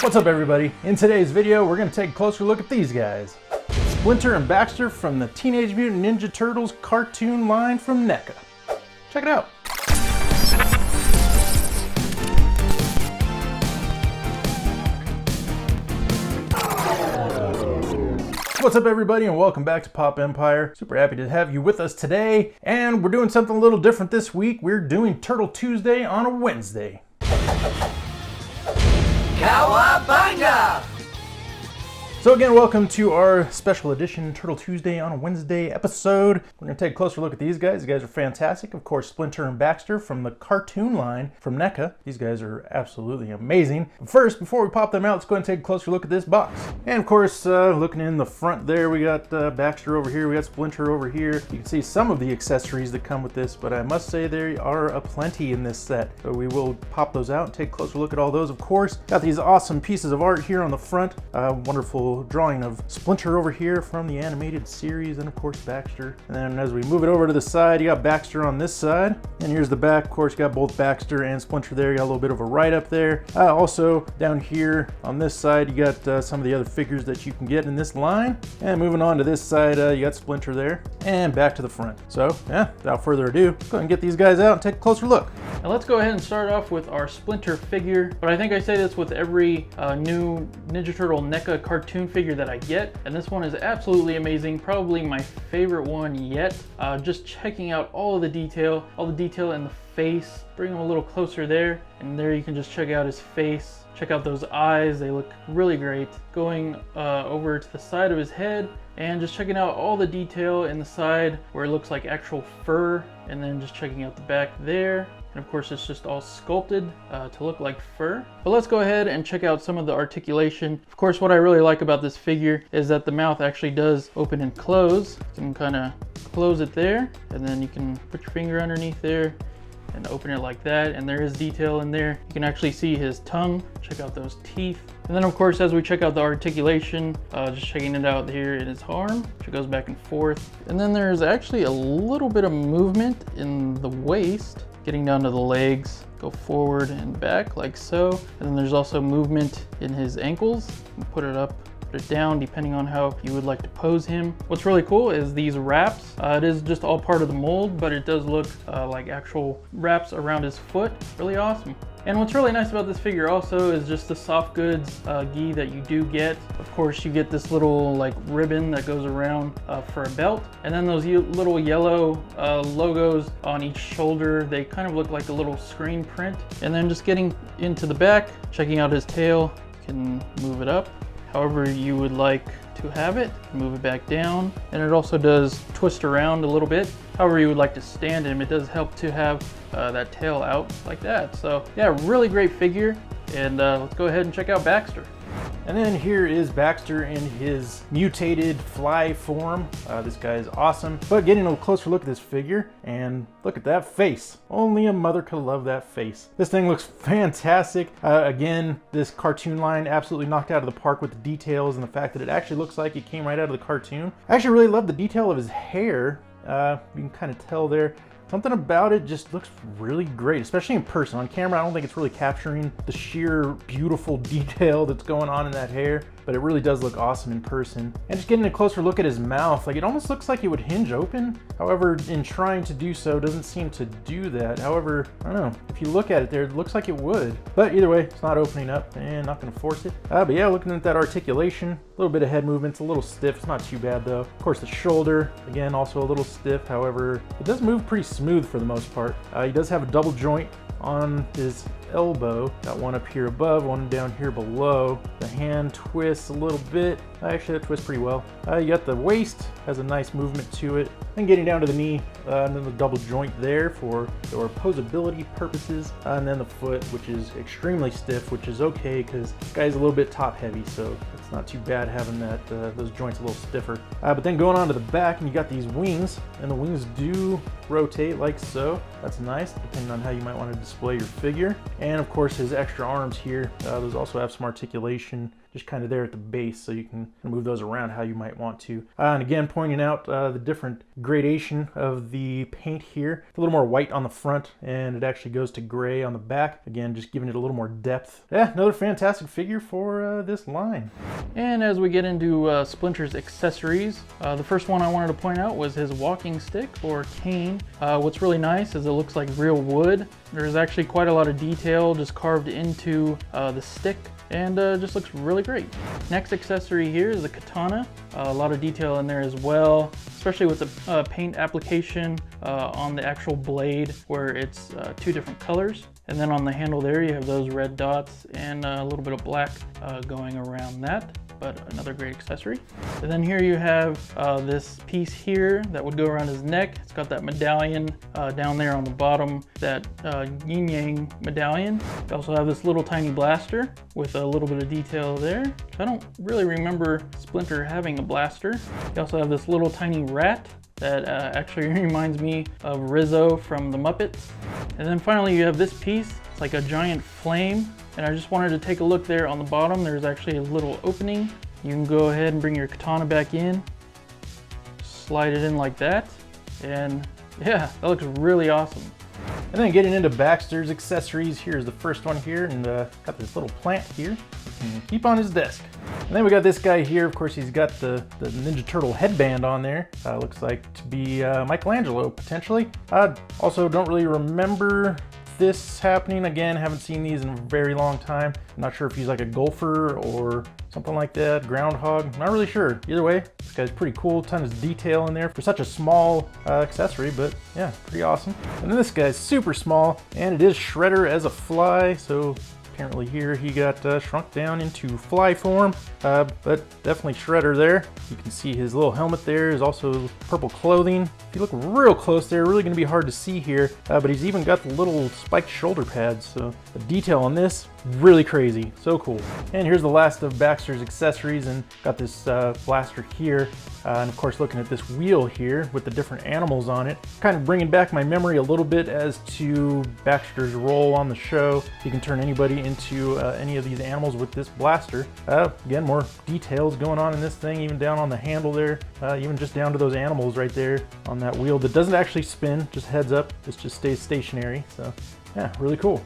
What's up everybody? In today's video we're going to take a closer look at these guys. Splinter and Baxter from the Teenage Mutant Ninja Turtles cartoon line from NECA. Check it out. What's up everybody and welcome back to Pop Empire. Super happy to have you with us today, and we're doing something a little different this week. We're doing Turtle Tuesday on a Wednesday. Cowabunga! So again, welcome to our special edition Turtle Tuesday on a Wednesday episode. We're going to take a closer look at these guys. These guys are fantastic. Of course, Splinter and Baxter from the cartoon line from NECA. These guys are absolutely amazing. But first, before we pop them out, let's go ahead and take a closer look at this box. And of course, looking in the front there, we got Baxter over here, we got Splinter over here. You can see some of the accessories that come with this, but I must say there are aplenty in this set. So we will pop those out and take a closer look at all those, of course. Got these awesome pieces of art here on the front. Wonderful drawing of Splinter over here from the animated series, and of course Baxter. And then as we move it over to the side, you got Baxter on this side, and here's the back. Of course, you got both Baxter and Splinter there. You got a little bit of a write-up there. Also down here on this side, you got some of the other figures that you can get in this line. And moving on to this side, you got Splinter there, and back to the front. So yeah, without further ado, go ahead and get these guys out and take a closer look. Now let's go ahead and start off with our Splinter figure, but I think I say this with every new Ninja Turtle NECA cartoon figure that I get, and this one is absolutely amazing, probably my favorite one yet. Just checking out all the detail in the face. Bring him a little closer there, and there you can just check out his face. Check out those eyes, they look really great. Going over to the side of his head, and just checking out all the detail in the side where it looks like actual fur, and then just checking out the back there. And of course, it's just all sculpted to look like fur. But let's go ahead and check out some of the articulation. Of course, what I really like about this figure is that the mouth actually does open and close. You can kind of close it there, and then you can put your finger underneath there and open it like that, and there is detail in there. You can actually see his tongue. Check out those teeth. And then of course, as we check out the articulation, just checking it out here in his arm, which goes back and forth. And then there's actually a little bit of movement in the waist, getting down to the legs, go forward and back like so. And then there's also movement in his ankles. You can put it up, put it down, depending on how you would like to pose him. What's really cool is these wraps. It is just all part of the mold, but it does look like actual wraps around his foot. Really awesome. And what's really nice about this figure also is just the soft goods gi that you do get. Of course, you get this little like ribbon that goes around for a belt. And then those little yellow logos on each shoulder, they kind of look like a little screen print. And then just getting into the back, checking out his tail, you can move it up however you would like to have it. Move it back down, and it also does twist around a little bit. However you would like to stand him, it does help to have that tail out like that. So yeah, really great figure. And let's go ahead and check out Baxter. And then here is Baxter in his mutated fly form. This guy is awesome. But getting a closer look at this figure, and look at that face. Only a mother could love that face. This thing looks fantastic. Again, this cartoon line absolutely knocked out of the park with the details and the fact that it actually looks like it came right out of the cartoon. I actually really love the detail of his hair. You can kind of tell there. Something about it just looks really great, especially in person. On camera, I don't think it's really capturing the sheer beautiful detail that's going on in that hair, but it really does look awesome in person. And just getting a closer look at his mouth, like it almost looks like it would hinge open. However, in trying to do so, it doesn't seem to do that. However, I don't know, if you look at it there, it looks like it would. But either way, it's not opening up and not gonna force it. But yeah, looking at that articulation, a little bit of head movement, it's a little stiff, it's not too bad though. Of course, the shoulder, again, also a little stiff. However, it does move pretty smooth for the most part. He does have a double joint on his elbow. Got one up here above, one down here below. The hand twists a little bit. Actually, that twists pretty well. You got the waist, has a nice movement to it. Then getting down to the knee, and then the double joint there for your posability purposes. And then the foot, which is extremely stiff, which is okay because this guy's a little bit top heavy, so it's not too bad having that those joints a little stiffer. But then going on to the back, and you got these wings, and the wings do rotate like so. That's nice, depending on how you might want to display your figure. And of course, his extra arms here, those also have some articulation just kind of there at the base, so you can move those around how you might want to. And again, pointing out the different gradation of the paint here. It's a little more white on the front, and it actually goes to gray on the back. Again, just giving it a little more depth. Yeah, another fantastic figure for this line. And as we get into Splinter's accessories, the first one I wanted to point out was his walking stick or cane. What's really nice is it looks like real wood. There's actually quite a lot of detail just carved into the stick, and just looks really great. Next accessory here is the katana. A lot of detail in there as well, especially with the paint application on the actual blade where it's 2 different colors. And then on the handle there you have those red dots and a little bit of black going around that. But another great accessory. And then here you have this piece here that would go around his neck. It's got that medallion down there on the bottom, that yin yang medallion. You also have this little tiny blaster with a little bit of detail there. I don't really remember Splinter having a blaster. You also have this little tiny rat that actually reminds me of Rizzo from the Muppets. And then finally you have this piece. It's like a giant flame. And I just wanted to take a look there on the bottom. There's actually a little opening. You can go ahead and bring your katana back in, slide it in like that, and yeah, that looks really awesome. And then getting into Baxter's accessories, here's the first one here, and got this little plant here you can keep on his desk. And then we got this guy here. Of course, he's got the Ninja Turtle headband on there. Looks like to be Michelangelo, potentially. Also don't really remember this happening. Again, haven't seen these in a very long time. I'm not sure if he's like a golfer or something like that, groundhog, not really sure. Either way, this guy's pretty cool, ton of detail in there for such a small accessory, but yeah, pretty awesome. And then this guy's super small, and it is Shredder as a fly, so apparently here he got shrunk down into fly form, but definitely Shredder there. You can see his little helmet there is also purple clothing. If you look real close there, really gonna be hard to see here, but he's even got the little spiked shoulder pads, so the detail on this, really crazy, so cool. And here's the last of Baxter's accessories, and got this blaster here, and of course looking at this wheel here with the different animals on it, kind of bringing back my memory a little bit as to Baxter's role on the show. You can turn anybody into any of these animals with this blaster. Again, more details going on in this thing, even down on the handle there, even just down to those animals right there on that wheel that doesn't actually spin, just heads up, this just stays stationary, so yeah, really cool.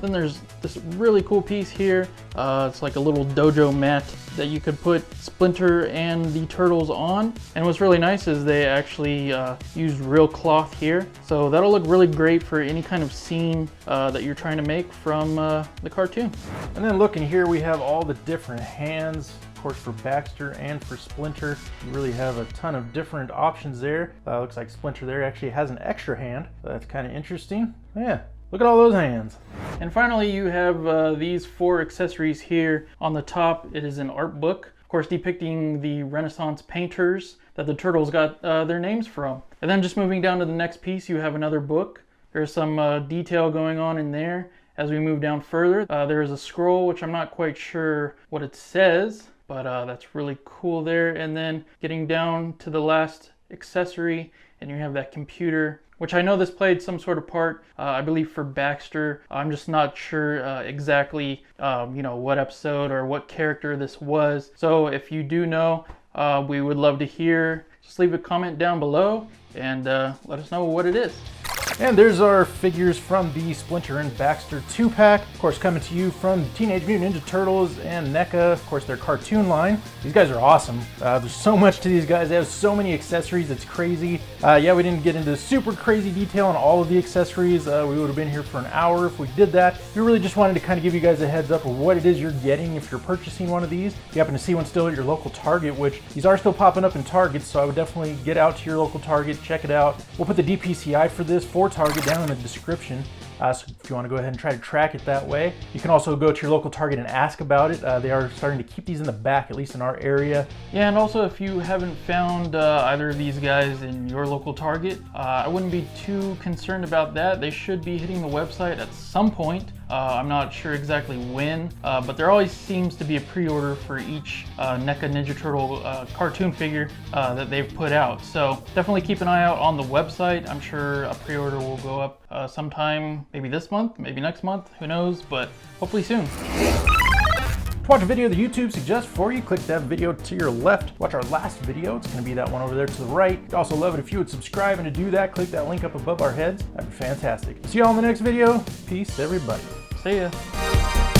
Then there's this really cool piece here. It's like a little dojo mat that you could put Splinter and the turtles on. And what's really nice is they actually used real cloth here. So that'll look really great for any kind of scene that you're trying to make from the cartoon. And then looking here, we have all the different hands. Of course, for Baxter and for Splinter, you really have a ton of different options there. Looks like Splinter there actually has an extra hand. So that's kind of interesting. Yeah. Look at all those hands. And finally, you have these 4 accessories here. On the top, it is an art book, of course, depicting the Renaissance painters that the turtles got their names from. And then just moving down to the next piece, you have another book. There's some detail going on in there. As we move down further, there is a scroll, which I'm not quite sure what it says, but that's really cool there. And then getting down to the last accessory, and you have that computer, which I know this played some sort of part, I believe, for Baxter. I'm just not sure exactly, you know, what episode or what character this was. So if you do know, we would love to hear. Just leave a comment down below and let us know what it is. And there's our figures from the Splinter and Baxter 2-pack. Of course, coming to you from Teenage Mutant Ninja Turtles and NECA, of course, their cartoon line. These guys are awesome. There's so much to these guys. They have so many accessories, it's crazy. Yeah, we didn't get into super crazy detail on all of the accessories. We would have been here for an hour if we did that. We really just wanted to kind of give you guys a heads up of what it is you're getting if you're purchasing one of these. If you happen to see one still at your local Target, which these are still popping up in Target, so I would definitely get out to your local Target, check it out. We'll put the DPCI for this for Target down in the description, so if you want to go ahead and try to track it that way. You can also go to your local Target and ask about it. They are starting to keep these in the back, at least in our area. Yeah, and also if you haven't found either of these guys in your local Target, I wouldn't be too concerned about that. They should be hitting the website at some point. I'm not sure exactly when, but there always seems to be a pre-order for each NECA Ninja Turtle cartoon figure that they've put out. So definitely keep an eye out on the website. I'm sure a pre-order will go up sometime, maybe this month, maybe next month, who knows, but hopefully soon. To watch a video that YouTube suggests for you, click that video to your left. Watch our last video. It's going to be that one over there to the right. We'd also love it if you would subscribe, and to do that, click that link up above our heads. That'd be fantastic. See y'all in the next video. Peace, everybody. See ya.